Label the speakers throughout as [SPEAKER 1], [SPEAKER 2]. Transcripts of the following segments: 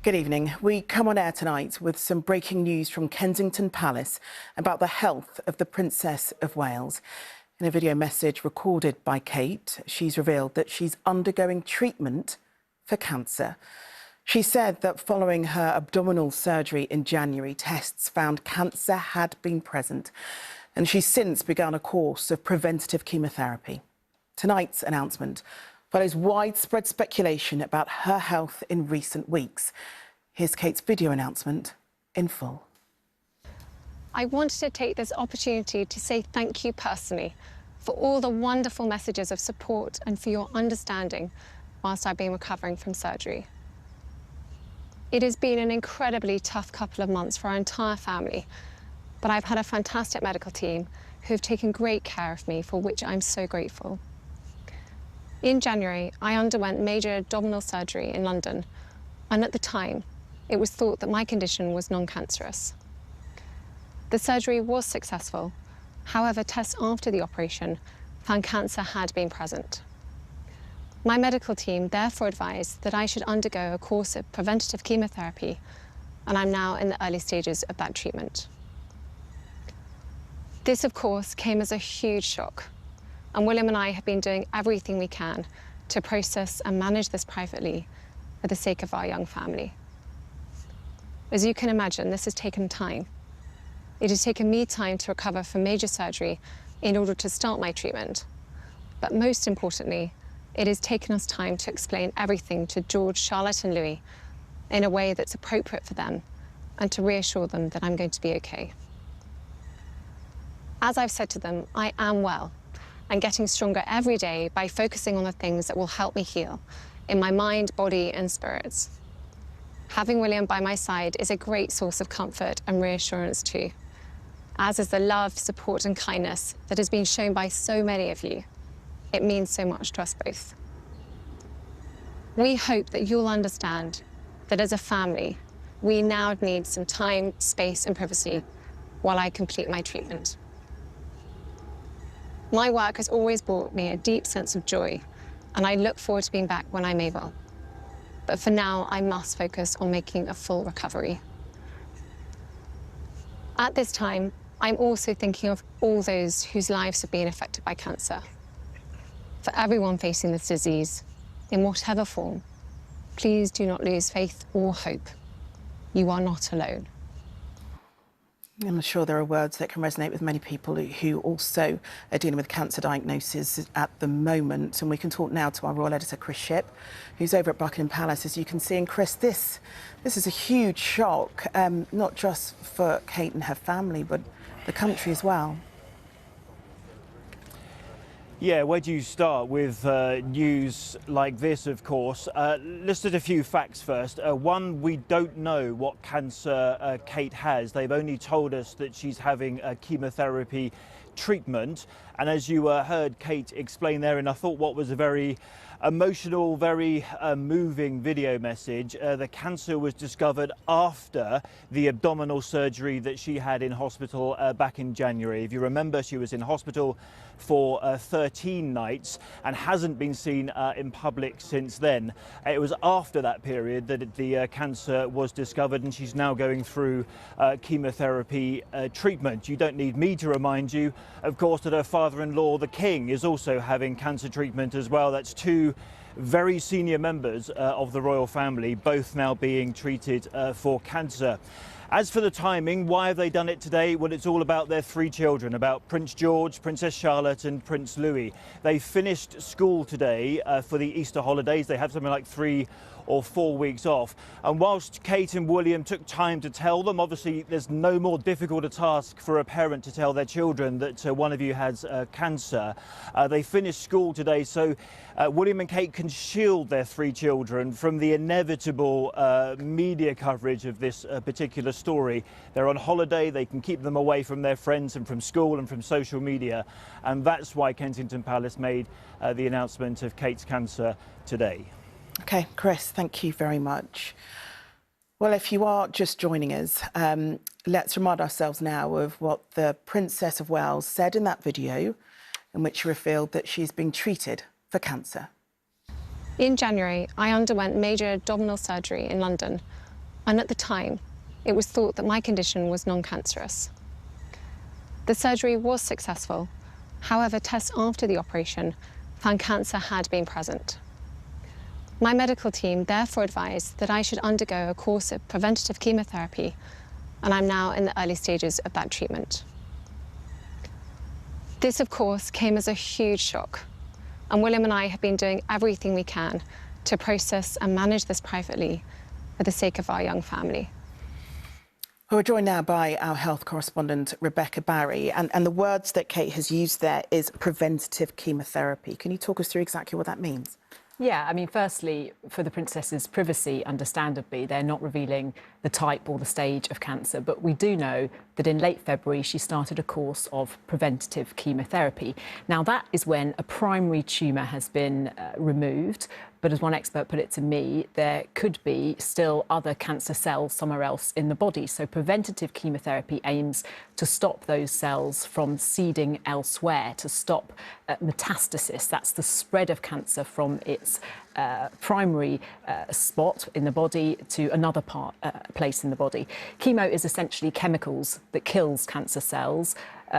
[SPEAKER 1] Good evening. We come on air tonight with some breaking news from Kensington Palace about the health of the Princess of Wales. In a video message recorded by Kate, she's revealed that she's undergoing treatment for cancer. She said that following her abdominal surgery in January, tests found cancer had been present, and she's since begun a course of preventative chemotherapy. Tonight's announcement follows widespread speculation about her health in recent weeks. Here's Kate's video announcement in full.
[SPEAKER 2] I wanted to take this opportunity to say thank you personally for all the wonderful messages of support and for your understanding whilst I've been recovering from surgery. It has been an incredibly tough couple of months for our entire family, but I've had a fantastic medical team who have taken great care of me, for which I'm so grateful. In January, I underwent major abdominal surgery in London, and at the time, it was thought that my condition was non-cancerous. The surgery was successful. However, tests after the operation found cancer had been present. My medical team therefore advised that I should undergo a course of preventative chemotherapy, and I'm now in the early stages of that treatment. This, of course, came as a huge shock, and William and I have been doing everything we can to process and manage this privately for the sake of our young family. As you can imagine, this has taken time. It has taken me time to recover from major surgery in order to start my treatment. But most importantly, it has taken us time to explain everything to George, Charlotte and Louis in a way that's appropriate for them and to reassure them that I'm going to be okay. As I've said to them, I am well and getting stronger every day by focusing on the things that will help me heal in my mind, body and spirits. Having William by my side is a great source of comfort and reassurance too, as is the love, support and kindness that has been shown by so many of you. It means so much to us both. We hope that you'll understand that as a family, we now need some time, space and privacy while I complete my treatment. My work has always brought me a deep sense of joy, and I look forward to being back when I'm able. But for now, I must focus on making a full recovery. At this time, I'm also thinking of all those whose lives have been affected by cancer. For everyone facing this disease, in whatever form, please do not lose faith or hope. You are not alone.
[SPEAKER 1] I'm sure there are words that can resonate with many people who also are dealing with cancer diagnosis at the moment. And we can talk now to our royal editor, Chris Shipp, who's over at Buckingham Palace, as you can see. And Chris, this is a huge shock, not just for Kate and her family, but the country as well.
[SPEAKER 3] Yeah, where do you start with news like this, of course? Listed a few facts first. One, we don't know what cancer Kate has. They've only told us that she's having a chemotherapy treatment. And as you heard Kate explain there, and I thought what was a very emotional, very moving video message, the cancer was discovered after the abdominal surgery that she had in hospital back in January. If you remember, she was in hospital for 13 nights and hasn't been seen in public since then. It was after that period that the cancer was discovered, and she's now going through chemotherapy treatment. You don't need me to remind you, of course, that her father-in-law, the King, is also having cancer treatment as well. That's two very senior members of the royal family, both now being treated for cancer. As for the timing, why have they done it today? Well, it's all about their three children, about Prince George, Princess Charlotte and Prince Louis. They finished school today for the Easter holidays. They have something like 3 or 4 weeks off. And whilst Kate and William took time to tell them, obviously there's no more difficult a task for a parent to tell their children that one of you has cancer. They finished school today, so William and Kate can shield their three children from the inevitable media coverage of this particular story. They're on holiday, they can keep them away from their friends and from school and from social media, and that's why Kensington Palace made the announcement of Kate's cancer today.
[SPEAKER 1] OK, Chris, thank you very much. Well, if you are just joining us, let's remind ourselves now of what the Princess of Wales said in that video, in which she revealed that she's being treated for cancer.
[SPEAKER 2] In January, I underwent major abdominal surgery in London, and at the time, it was thought that my condition was non-cancerous. The surgery was successful. However, tests after the operation found cancer had been present. My medical team therefore advised that I should undergo a course of preventative chemotherapy, and I'm now in the early stages of that treatment. This, of course, came as a huge shock, and William and I have been doing everything we can to process and manage this privately for the sake of our young family.
[SPEAKER 1] We're joined now by our health correspondent, Rebecca Barry, and the words that Kate has used there is preventative chemotherapy. Can you talk us through exactly what that means?
[SPEAKER 4] Yeah, I mean, firstly, for the princess's privacy, understandably, they're not revealing the type or the stage of cancer. But we do know that in late February, she started a course of preventative chemotherapy. Now, that is when a primary tumour has been removed. But as one expert put it to me, there could be still other cancer cells somewhere else in the body. So preventative chemotherapy aims to stop those cells from seeding elsewhere, to stop metastasis. That's the spread of cancer from its primary spot in the body to another place in the body. Chemo is essentially chemicals that kills cancer cells.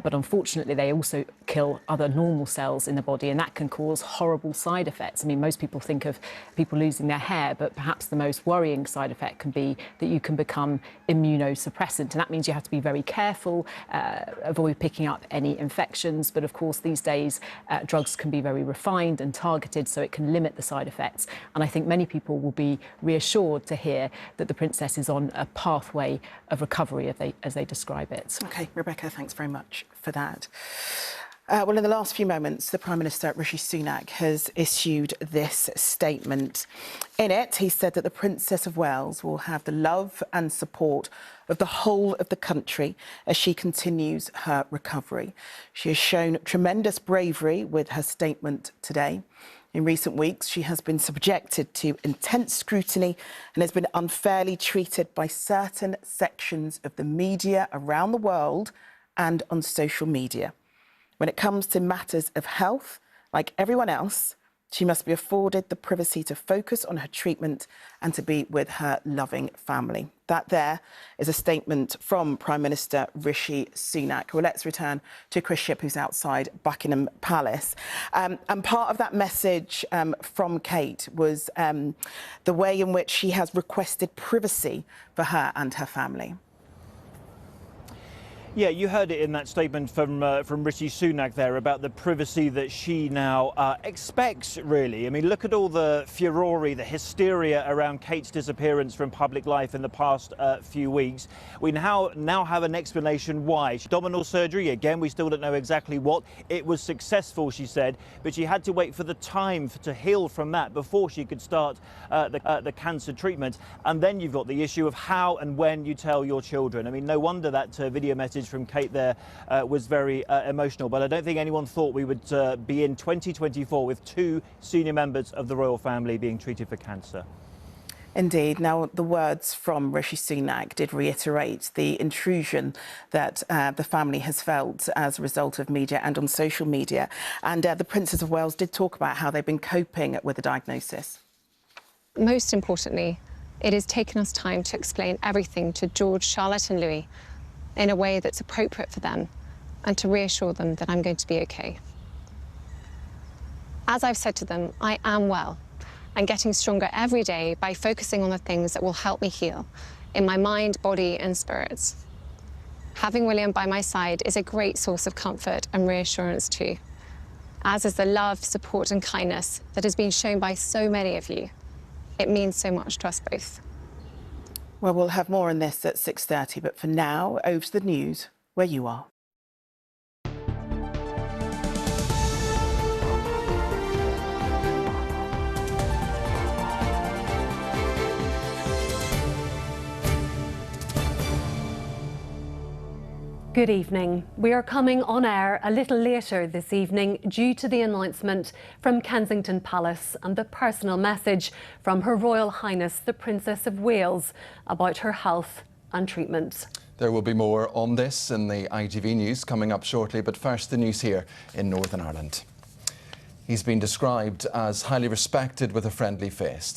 [SPEAKER 4] But unfortunately, they also kill other normal cells in the body, and that can cause horrible side effects. I mean, most people think of people losing their hair, but perhaps the most worrying side effect can be that you can become immunosuppressant, and that means you have to be very careful, avoid picking up any infections. But of course, these days, drugs can be very refined and targeted, so it can limit the side effects. And I think many people will be reassured to hear that the princess is on a pathway of recovery, as they describe it.
[SPEAKER 1] OK, Rebecca, thanks very much for that. Well, in the last few moments, the Prime Minister, Rishi Sunak, has issued this statement. In it, he said that the Princess of Wales will have the love and support of the whole of the country as she continues her recovery. She has shown tremendous bravery with her statement today. In recent weeks, she has been subjected to intense scrutiny and has been unfairly treated by certain sections of the media around the world and on social media. When it comes to matters of health, like everyone else, she must be afforded the privacy to focus on her treatment and to be with her loving family. That there is a statement from Prime Minister Rishi Sunak. Well, let's return to Chris Shipp, who's outside Buckingham Palace. And part of that message from Kate was the way in which she has requested privacy for her and her family.
[SPEAKER 3] Yeah, you heard it in that statement from Rishi Sunak there about the privacy that she now expects, really. I mean, look at all the furore, the hysteria around Kate's disappearance from public life in the past few weeks. We now have an explanation why. Abdominal surgery, again, we still don't know exactly what. It was successful, she said, but she had to wait for the time to heal from that before she could start the cancer treatment. And then you've got the issue of how and when you tell your children. I mean, no wonder that video message from Kate there was very emotional, but I don't think anyone thought we would be in 2024 with two senior members of the royal family being treated for cancer.
[SPEAKER 1] Indeed. Now, the words from Rishi Sunak did reiterate the intrusion that the family has felt as a result of media and on social media. And the Princess of Wales did talk about how they've been coping with the diagnosis.
[SPEAKER 2] Most importantly, it has taken us time to explain everything to George, Charlotte and Louis in a way that's appropriate for them and to reassure them that I'm going to be okay. As I've said to them, I am well and getting stronger every day by focusing on the things that will help me heal in my mind, body and spirits. Having William by my side is a great source of comfort and reassurance too, as is the love, support and kindness that has been shown by so many of you. It means so much to us both.
[SPEAKER 1] Well, we'll have more on this at 6:30, but for now, over to the news where you are.
[SPEAKER 5] Good evening. We are coming on air a little later this evening due to the announcement from Kensington Palace and the personal message from Her Royal Highness the Princess of Wales about her health and treatment.
[SPEAKER 6] There will be more on this in the ITV news coming up shortly, but first the news here in Northern Ireland. He's been described as highly respected with a friendly face.